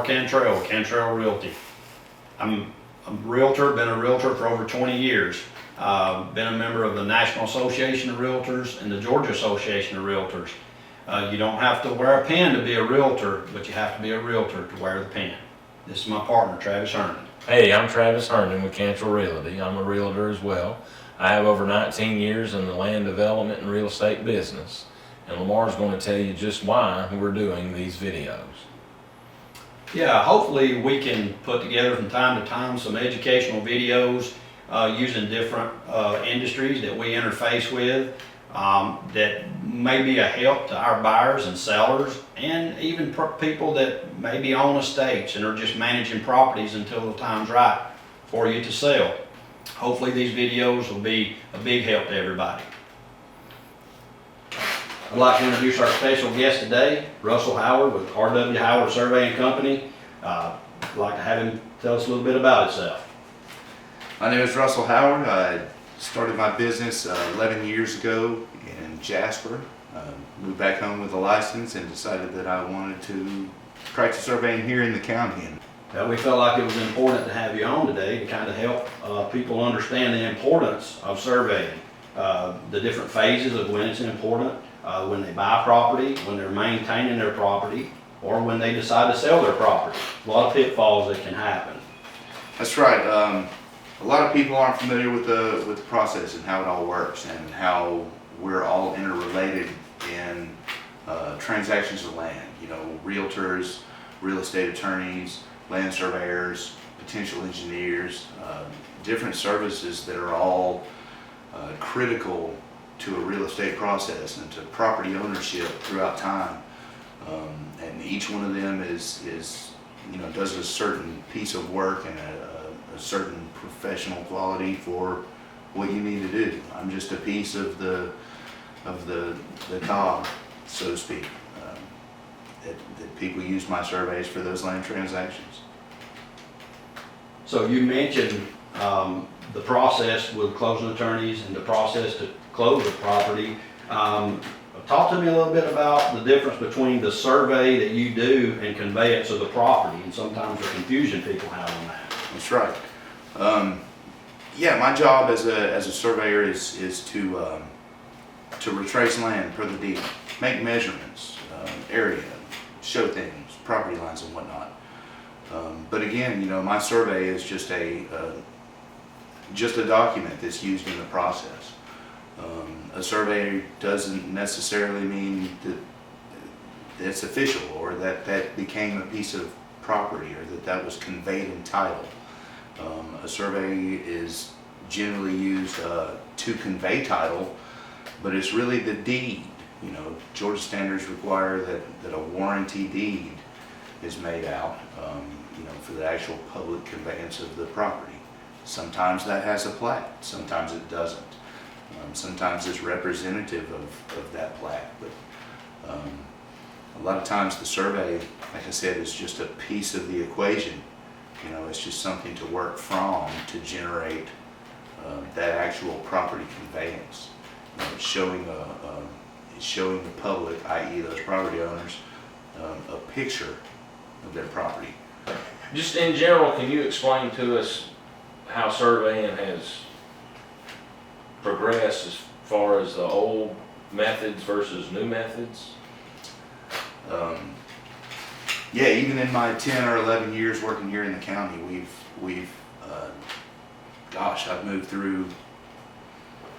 Lamar Cantrell with Cantrell Realty. I'm a realtor, been a realtor for over 20 years. Been a member of the National Association of Realtors and the Georgia Association of Realtors. You don't have to wear a pin to be a realtor, but you have to be a realtor to wear the pin. This is my partner, Travis Herndon. Hey, I'm Travis Herndon with Cantrell Realty. I'm a realtor as well. I have over 19 years in the land development and real estate business, and Lamar's going to tell you just why we're doing these videos. Yeah, hopefully we can put together from time to time some educational videos using different industries that we interface with that may be a help to our buyers and sellers, and even people that maybe own estates and are just managing properties until the time's right for you to sell. Hopefully these videos will be a big help to everybody. I'd like to introduce our special guest today, Russell Howard with R.W. Howard Surveying Company. I'd like to have him tell us a little bit about himself. My name is Russell Howard. I started my business 11 years ago in Jasper. Moved back home with a license and decided that I wanted to practice surveying here in the county. We felt like it was important to have you on today to kind of help people understand the importance of surveying, the different phases of when it's important, when they buy property, when they're maintaining their property, or when they decide to sell their property. A lot of pitfalls that can happen. That's right. A lot of people aren't familiar with the process and how it all works and how we're all interrelated in transactions of land. You know, realtors, real estate attorneys, land surveyors, potential engineers, different services that are all critical to a real estate process and to property ownership throughout time. And each one of them is you know, does a certain piece of work and a certain professional quality for what you need to do. I'm just a piece of the cog, so to speak, that people use my surveys for those land transactions. So you mentioned the process with closing attorneys and the process to close a property. Talk to me a little bit about the difference between the survey that you do and conveyance of the property, and sometimes the confusion people have on that. That's right. Yeah, my job as a surveyor is to retrace land per the deed, make measurements, area, show things, property lines and whatnot. But again, you know, my survey is just a document that's used in the process. A survey doesn't necessarily mean that it's official or that became a piece of property or that was conveyed in title. A survey is generally used to convey title, but it's really the deed. You know, Georgia standards require that a warranty deed is made out, you know, for the actual public conveyance of the property. Sometimes that has a plat, sometimes it doesn't. Sometimes it's representative of that plat, but a lot of times the survey, like I said, is just a piece of the equation. You know, it's just something to work from to generate that actual property conveyance. You know, it's showing the public, i.e. those property owners, a picture of their property. Just in general, can you explain to us how surveying has progressed as far as the old methods versus new methods? Yeah, even in my 10 or 11 years working here in the county, we've gosh, I've moved through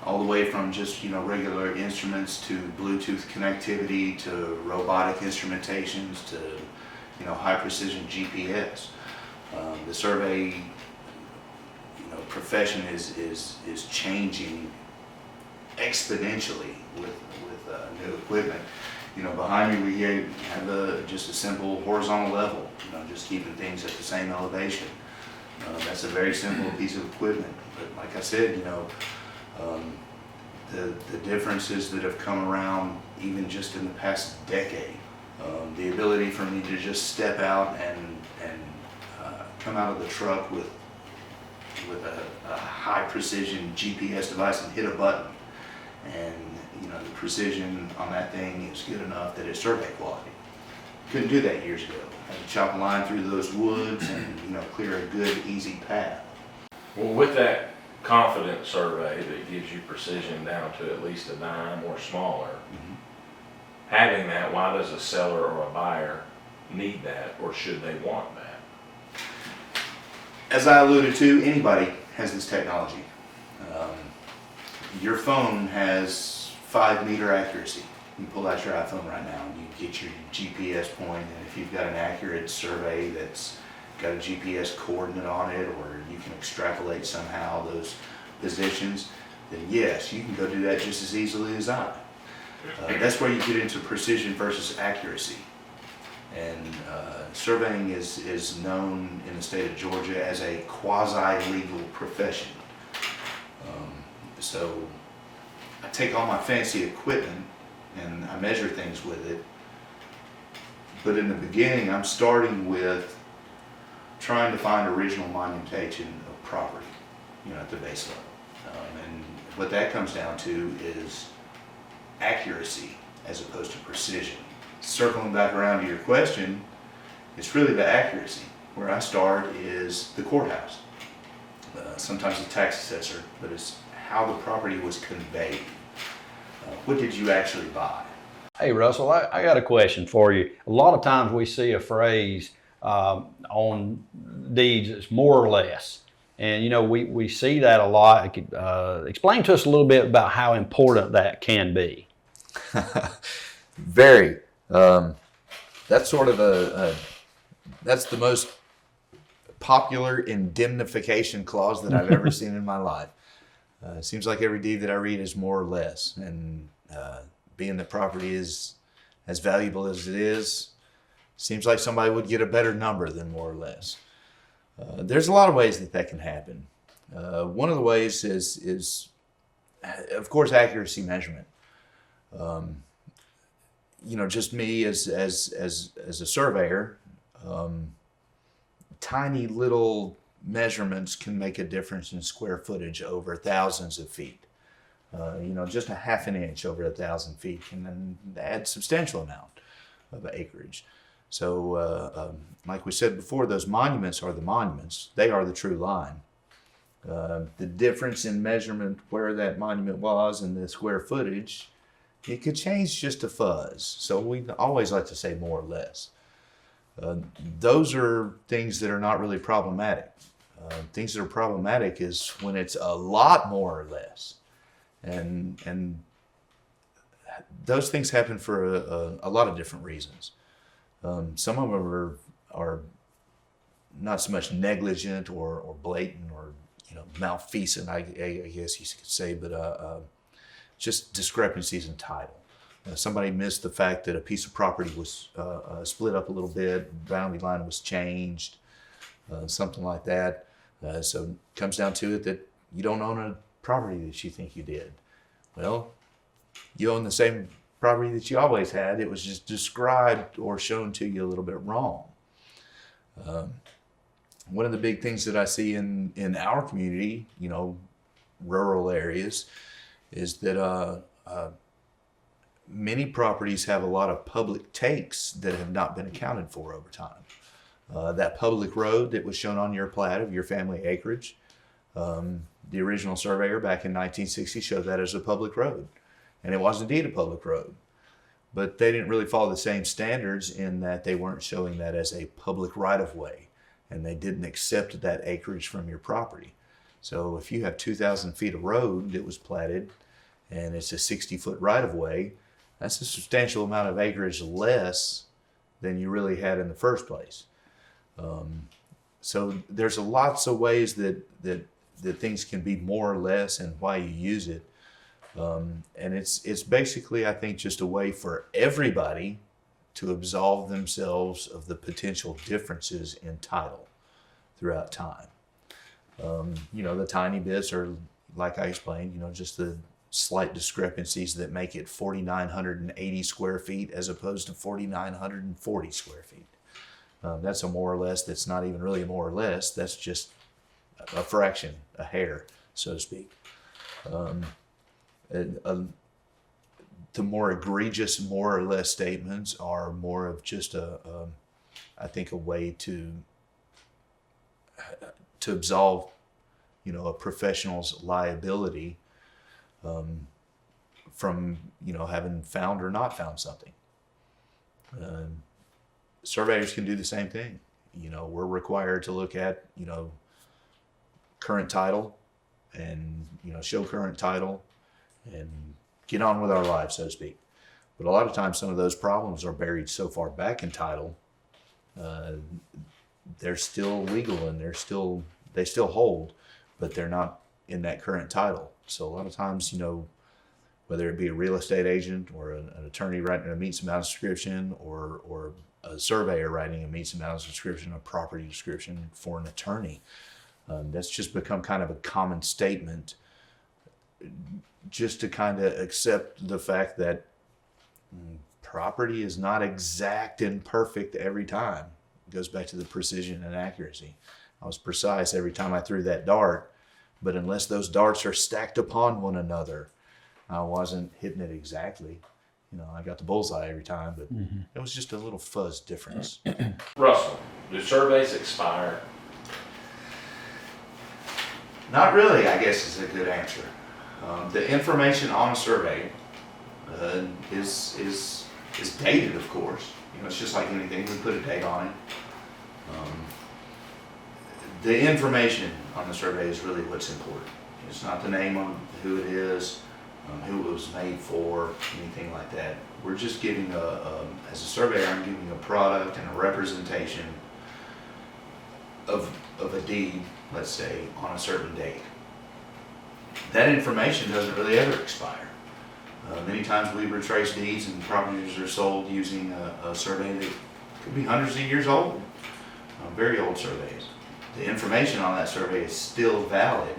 all the way from just, you know, regular instruments to Bluetooth connectivity to robotic instrumentations to, you know, high precision GPS. The survey, you know, profession is changing exponentially with new equipment. You know, behind me we have just a simple horizontal level, you know, just keeping things at the same elevation. That's a very simple piece of equipment, but like I said, you know, the differences that have come around even just in the past decade, the ability for me to just step out and come out of the truck with a high precision GPS device and hit a button, and you know, the precision on that thing is good enough that it's survey quality. Couldn't do that years ago. Had to chop a line through those woods and, clear a good, easy path. Well, with that confidence survey that gives you precision down to at least a dime or smaller, having that, why does a seller or a buyer need that, or should they want that? As I alluded to, anybody has this technology. Your phone has 5-meter accuracy. You pull out your iPhone right now and you get your GPS point, and if you've got an accurate survey that's got a GPS coordinate on it, or you can extrapolate somehow those positions, then yes, you can go do that just as easily as I. That's where you get into precision versus accuracy. And surveying is known in the state of Georgia as a quasi-legal profession. So I take all my fancy equipment and I measure things with it. But in the beginning, I'm starting with trying to find original monumentation of property, at the base level. And what that comes down to is accuracy as opposed to precision. Circling back around to your question, it's really the accuracy. Where I start is the courthouse, sometimes the tax assessor, but it's how the property was conveyed. What did you actually buy? Hey Russell, I got a question for you. A lot of times we see a phrase on deeds that's more or less. And we see that a lot. Explain to us a little bit about how important that can be. Very. That's sort of that's the most popular indemnification clause that I've ever seen in my life. It seems like every deed that I read is more or less, and being that property is as valuable as it is, seems like somebody would get a better number than more or less. There's a lot of ways that can happen. One of the ways is of course, accuracy measurement. Just me as a surveyor, tiny little measurements can make a difference in square footage over thousands of feet. Just a half an inch over 1,000 feet can then add substantial amount of acreage. So, like we said before, those monuments are the monuments. They are the true line. The difference in measurement where that monument was and the square footage, it could change just a fuzz. So we always like to say more or less. Those are things that are not really problematic. Things that are problematic is when it's a lot more or less. And those things happen for a lot of different reasons. Some of them are not so much negligent or blatant or malfeasant, I guess you could say, but just discrepancies in title. Somebody missed the fact that a piece of property was split up a little bit, boundary line was changed, something like that. So it comes down to it that you don't own a property that you think you did. Well, you own the same property that you always had. It was just described or shown to you a little bit wrong. One of the big things that I see in our community, rural areas, is that many properties have a lot of public takes that have not been accounted for over time. That public road that was shown on your plat of your family acreage, the original surveyor back in 1960 showed that as a public road, and it was indeed a public road. But they didn't really follow the same standards in that they weren't showing that as a public right-of-way, and they didn't accept that acreage from your property. So if you have 2,000 feet of road that was platted and it's a 60-foot right-of-way, that's a substantial amount of acreage less than you really had in the first place. So there's lots of ways that things can be more or less and why you use it. And it's basically, I think, just a way for everybody to absolve themselves of the potential differences in title throughout time. The tiny bits are, like I explained, just the slight discrepancies that make it 4,980 square feet as opposed to 4,940 square feet. That's a more or less. That's not even really a more or less. That's just a fraction, a hair, so to speak. the more egregious more or less statements are more of just I think a way to absolve, a professional's liability from, having found or not found something. Surveyors can do the same thing. We're required to look at, current title and, show current title and get on with our lives, so to speak. But a lot of times some of those problems are buried so far back in title, they're still legal and they still hold, but they're not in that current title. So a lot of times, whether it be a real estate agent or an attorney writing a meets and bounds description or a surveyor writing a meets and bounds description, a property description for an attorney, that's just become kind of a common statement just to kind of accept the fact that property is not exact and perfect every time. It goes back to the precision and accuracy. I was precise every time I threw that dart, but unless those darts are stacked upon one another, I wasn't hitting it exactly. I got the bullseye every time, but it was just a little fuzz difference. Russell, do surveys expire? Not really, I guess is a good answer. The information on a survey is dated, of course. It's just like anything, we put a date on it. The information on the survey is really what's important. It's not the name on who it is, who it was made for, anything like that. We're just giving as a surveyor, I'm giving a product and a representation of a deed, let's say, on a certain date. That information doesn't really ever expire. Many times we retrace deeds and properties are sold using a survey that could be hundreds of years old, very old surveys. The information on that survey is still valid.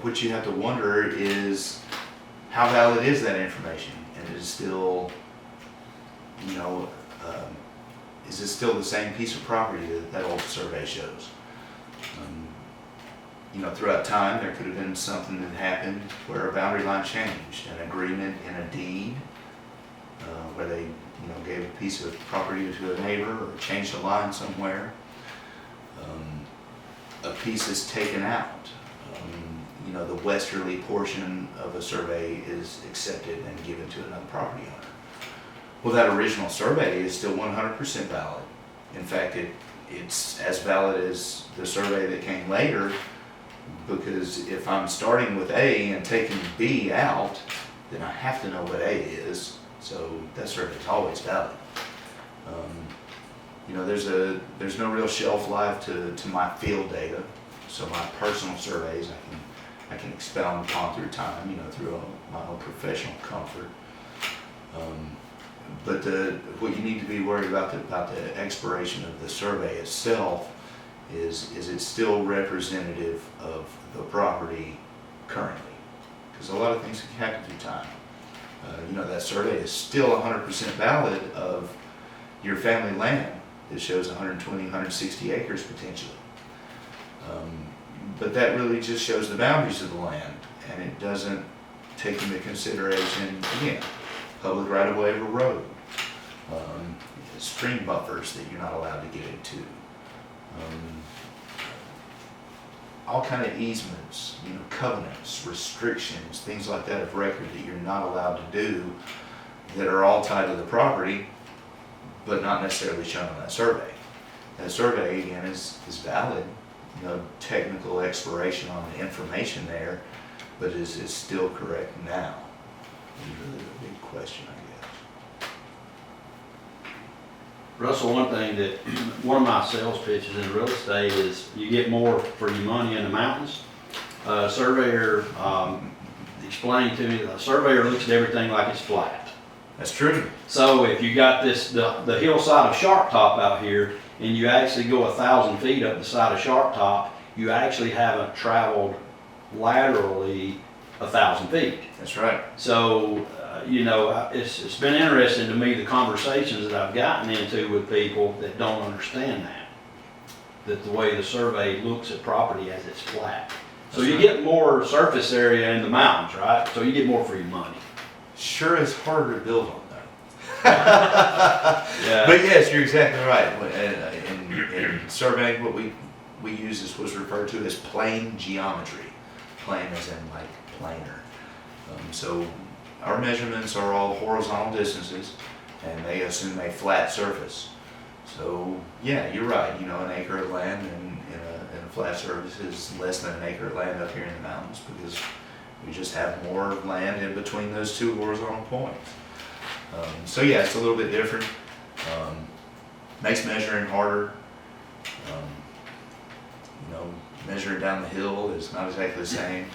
What you have to wonder is how valid is that information, and is it still, is it still the same piece of property that old survey shows? Throughout time, there could have been something that happened where a boundary line changed, an agreement in a deed, where they, gave a piece of property to a neighbor or changed a line somewhere. A piece is taken out. The westerly portion of a survey is accepted and given to another property owner. Well, that original survey is still 100% valid. In fact, it's as valid as the survey that came later, because if I'm starting with A and taking B out, then I have to know what A is, so that survey is always valid. There's no real shelf life to my field data, so my personal surveys I can expound upon through time, through my own professional comfort. But what you need to be worried about the expiration of the survey itself is it still representative of the property currently? Because a lot of things can happen through time. That survey is still 100% valid of your family land that shows 120, 160 acres potentially. But that really just shows the boundaries of the land, and it doesn't take into consideration, again, public right-of-way of a road, stream buffers that you're not allowed to get into, all kind of easements, covenants, restrictions, things like that of record that you're not allowed to do, that are all tied to the property, but not necessarily shown on that survey. That survey, again, is valid. Technical expiration on the information there, but is it still correct now? Is really the big question, I guess. Russell, one of my sales pitches in real estate is you get more for your money in the mountains. Surveyor explained to me, the surveyor looks at everything like it's flat. That's true. So if you got the hillside of Sharp Top out here, and you actually go 1,000 feet up the side of Sharp Top, you actually haven't traveled laterally 1,000 feet. That's right. So, it's been interesting to me, the conversations that I've gotten into with people that don't understand that the way the survey looks at property as it's flat. So you get more surface area in the mountains, right? So you get more for your money. sure is harder to build on though. Yeah. But yes, you're exactly right. In surveying, what we use is what's referred to as plane geometry. Plane as in like planar. So our measurements are all horizontal distances, and they assume a flat surface. So yeah, you're right. You know, an acre of land in a flat surface is less than an acre of land up here in the mountains because we just have more land in between those two horizontal points. So yeah, it's a little bit different. Makes measuring harder. You know, measuring down the hill is not exactly the same.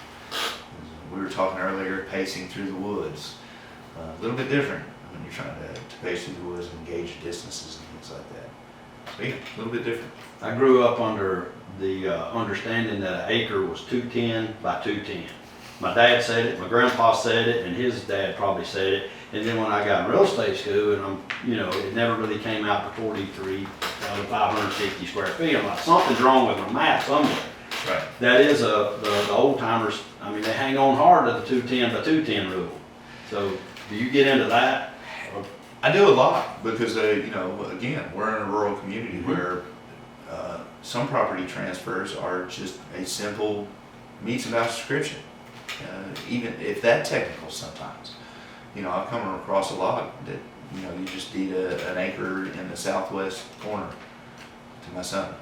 We were talking earlier, pacing through the woods. A little bit different when you're trying to pace through the woods and gauge distances and things like that. So yeah, a little bit different. I grew up under the understanding that an acre was 210 by 210. My dad said it, my grandpa said it, and his dad probably said it. And then when I got in real estate school, and it never really came out to 43,560 square feet. I'm like, something's wrong with my math somewhere. Right. That is the old timers. I mean, they hang on hard to the 210 by 210 rule. So, do you get into that? I do a lot because, again, we're in a rural community where some property transfers are just a simple meets and bounds description, even if that technical sometimes. I've come across a lot that, you just deed an acre in the southwest corner to my son,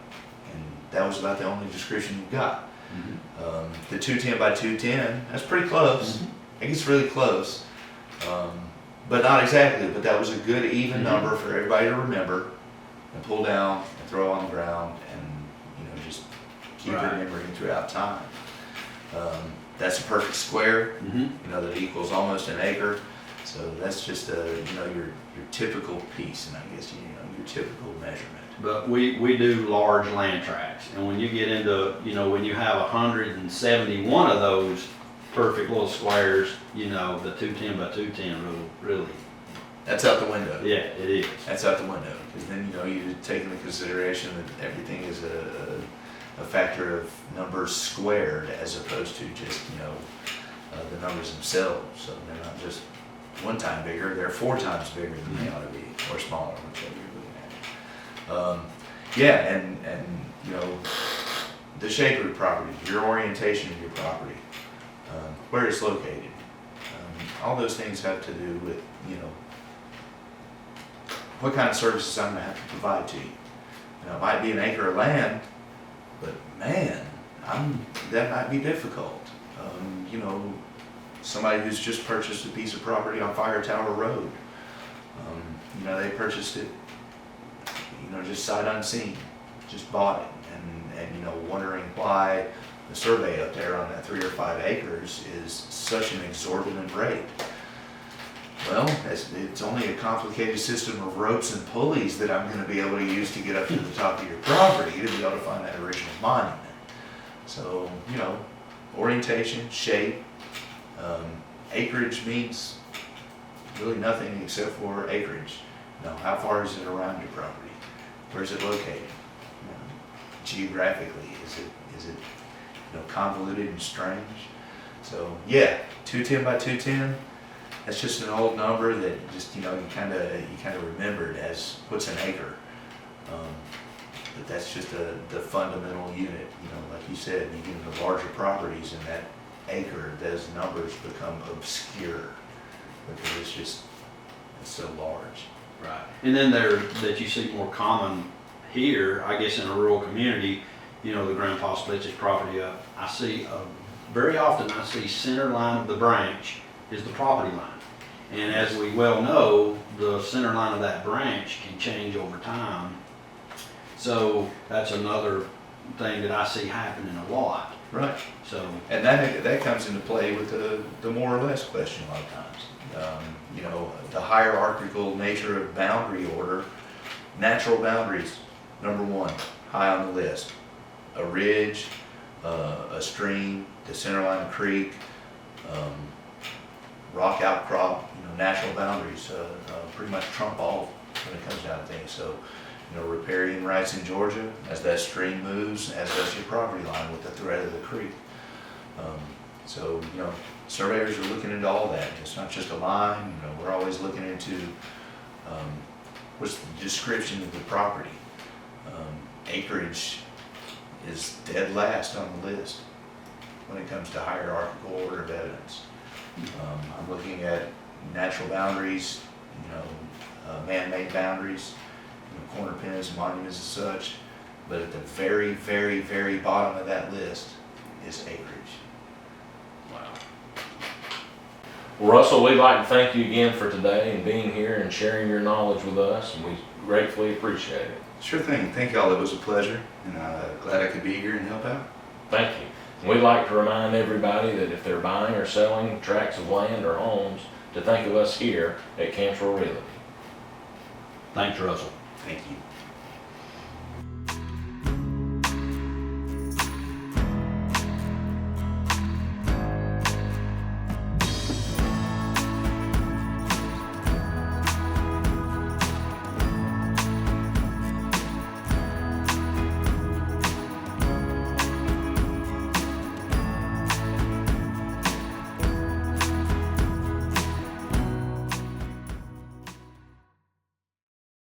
and that was about the only description you got. Mm-hmm. The 210 by 210, that's pretty close. Mhm. I think it's really close. But not exactly, but that was a good even number for everybody to remember and pull down and throw on the ground and, just keep Right. remembering throughout time. That's a perfect square, Mm-hmm. that equals almost an acre. So that's just your typical piece, and I guess, your typical measurement. But we do large land tracts, and when you get into, when you have 171 of those perfect little squares, the 210 by 210 rule really, That's out the window. yeah, it is. That's out the window, because then, you take into consideration that everything is a factor of numbers squared as opposed to just, the numbers themselves. So they're not just one time bigger, they're 4 times bigger than they ought to be, or smaller, whichever you're looking at. Yeah, and the shape of the property, your orientation of your property, where it's located, all those things have to do with, what kind of services I'm gonna have to provide to you. It might be an acre of land, but man, that might be difficult. Somebody who's just purchased a piece of property on Fire Tower Road, they purchased it, just sight unseen, just bought it, and wondering why the survey up there on that 3 or 5 acres is such an exorbitant rate. Well, it's only a complicated system of ropes and pulleys that I'm going to be able to use to get up to the top of your property to be able to find that original monument. So, orientation, shape, acreage means really nothing except for acreage. How far is it around your property? Where is it located? Geographically, is it convoluted and strange? So yeah, 210 by 210. That's just an old number that just you kind of remembered as what's an acre. But that's just the fundamental unit. Like you said, you get into larger properties, and that acre, those numbers become obscure because it's so large. Right. And then that you see more common here, I guess in a rural community, the grandpa splits his property up. I see, very often I see center line of the branch is the property line. And as we well know, the center line of that branch can change over time. So that's another thing that I see happening a lot. Right. So, And that comes into play with the more or less question a lot of times. The hierarchical nature of boundary order, natural boundaries, number 1, high on the list. A ridge, a stream, the center line of a creek, rock outcrop, natural boundaries pretty much trump all when it comes down to things. So, riparian rights in Georgia, as that stream moves, as does your property line with the thread of the creek. So, you know, surveyors are looking into all that. It's not just a line, you know, we're always looking into what's the description of the property. Acreage is dead last on the list when it comes to hierarchical order of evidence. I'm looking at natural boundaries, you know, man-made boundaries, you know, corner pins, monuments and such. But at the very, very, very bottom of that list is acreage. Wow. Well, Russell, we'd like to thank you again for today and being here and sharing your knowledge with us, and we gratefully appreciate it. Sure thing. Thank y'all. It was a pleasure, and glad I could be here and help out. Thank you. And we'd like to remind everybody that if they're buying or selling tracts of land or homes, to think of us here at Cantrell Realty. Thanks, Russell. Thank you.